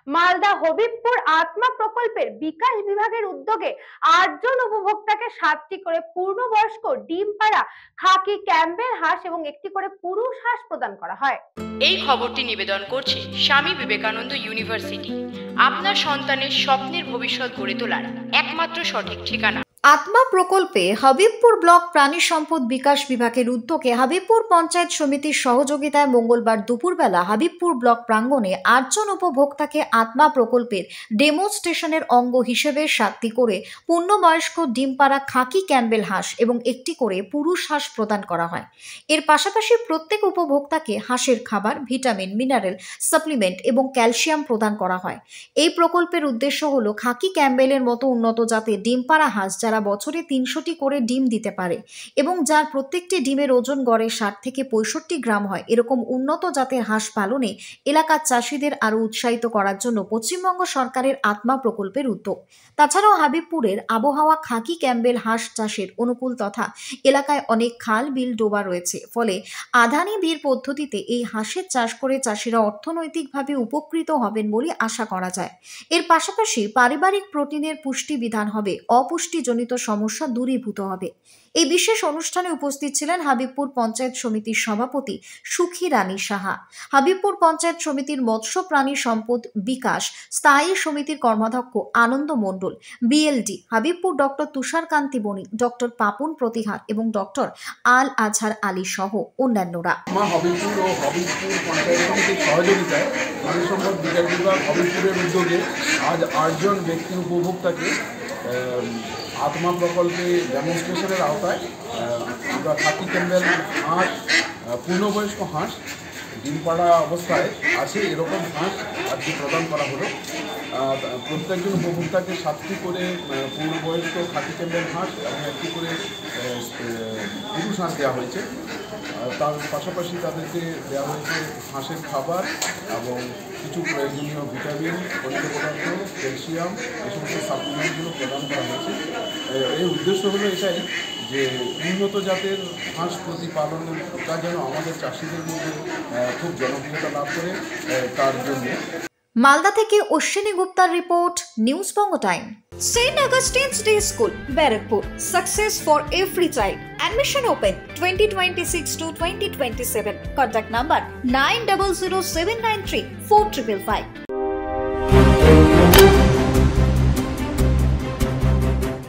মালদা হবিবপুর আত্মা প্রকল্পের বিকাশ বিভাগের উদ্যোগে ৮ জন উপভোক্তাকে ৭টি করে পূর্ণবয়স্ক ডিম পাড়া খাকি ক্যাম্বেল হাঁস এবং একটি করে পুরুষ হাঁস প্রদান করা হয়। এই খবরটি নিবেদন করছে স্বামী বিবেকানন্দ ইউনিভার্সিটি, আপনার সন্তানের স্বপ্নের ভবিষ্যৎ গড়ে তোলার একমাত্র সঠিক ঠিকানা। আত্মা প্রকল্পে হাবিবপুর ব্লক প্রাণী সম্পদ বিকাশ বিভাগের উদ্যোগে হাবিবপুর পঞ্চায়েত সমিতির সহযোগিতায় মঙ্গলবার দুপুরবেলা হাবিবপুর ব্লক প্রাঙ্গণে ৮ জন উপভোক্তাকে আত্মা প্রকল্পের ডেমোস্ট্রেশনের অঙ্গ হিসেবে ৭টি করে পূর্ণবয়স্ক ডিম পাড়া খাকি ক্যাম্বেল হাঁস এবং একটি করে পুরুষ হাঁস প্রদান করা হয়। এর পাশাপাশি প্রত্যেক উপভোক্তাকে হাঁসের খাবার, ভিটামিন, মিনারেল সাপ্লিমেন্ট এবং ক্যালসিয়াম প্রদান করা হয়। এই প্রকল্পের উদ্দেশ্য হল খাকি ক্যাম্বেলের মতো উন্নত জাতের ডিম পাড়া হাঁস যারা বছরে ৩০০টি করে ডিম দিতে পারে এবং যার প্রত্যেকটি ডিমের ওজন গড়ে ৬০ থেকে ৬৫ গ্রাম হয়, এরকম উন্নত জাতের হাঁস পালনে এলাকার চাষিদের আরও উৎসাহিত করার জন্য পশ্চিমবঙ্গ সরকারের আত্মা প্রকল্পের উদ্যোগ। তাছাড়াও হাবিবপুরের আবহাওয়া খাকি ক্যাম্বেল হাঁস চাষের অনুকূল তথা এলাকায় অনেক খাল, বিল, ডোবা রয়েছে, ফলে আদানি বীর পদ্ধতিতে এই হাঁসের চাষ করে চাষিরা অর্থনৈতিকভাবে উপকৃত হবেন বলে আশা করা যায়। এর পাশাপাশি পারিবারিক প্রোটিনের পুষ্টি বিধান হবে, অপুষ্টিজনিত সমস্যা দূরীভূত হবে। এই বিশেষ অনুষ্ঠানে উপস্থিত ছিলেন হাবিবপুর পঞ্চায়েত সমিতির সভাপতি সুখী রানী সাহা, হাবিবপুর পঞ্চায়েত সমিতির মৎস্য প্রাণী সম্পদ বিকাশ স্থায়ী সমিতির কর্মাধ্যক্ষ আনন্দ মণ্ডল, বিএলডি হাবিবপুর ডক্টর তুষারকান্তি বণিক, ডক্টর পাপুন প্রতিহার এবং ডক্টর আল আজহার আলী সহ অন্যান্যরা। হাবিবপুর ও হাবিবপুর পঞ্চায়েত সমিতির সহযোগিতায় প্রাণী সম্পদ বিকাশ বিভাগ হাবিবপুরের উদ্যোগে আজ ৮ জন ব্যক্তি উপভোক্তাকে আত্মা প্রকল্পে ডেমনস্ট্রেশনের আওতায় আমরা খাকি ক্যাম্বেল হাঁস, পূর্ণবয়স্ক হাঁস, ডিম পাড়া অবস্থায় আছে এরকম হাঁস আজকে প্রদান করা হলো। প্রত্যেকজন উপভোক্তাকে ৭টি করে পূর্ণবয়স্ক খাকি ক্যাম্বেল হাঁস এবং একটি করে পুরুষ হাঁস দেওয়া হয়েছে। তার পাশাপাশি তাদেরকে দেওয়া হয়েছে হাঁসের খাবার এবং কিছু প্রয়োজনীয় ভিটামিন, খনিজ পদার্থ, ক্যালসিয়াম, এই সমস্ত সাপ্লিমেন্টগুলো প্রদান করা হয়েছে। এর উদ্দেশ্য হলো এটাই যে উন্নত জাতের হাঁস প্রতিপালনটা যেন আমাদের চাষিদের মধ্যে খুব জনপ্রিয়তা লাভ করে, তার জন্য। মালদা থেকে Ashwini গুপ্তার report, news Banga time. St. Augustine's Day School, Barakpur. Success for every child. Admission open 2026 to 2027. Contact number 900793 4555.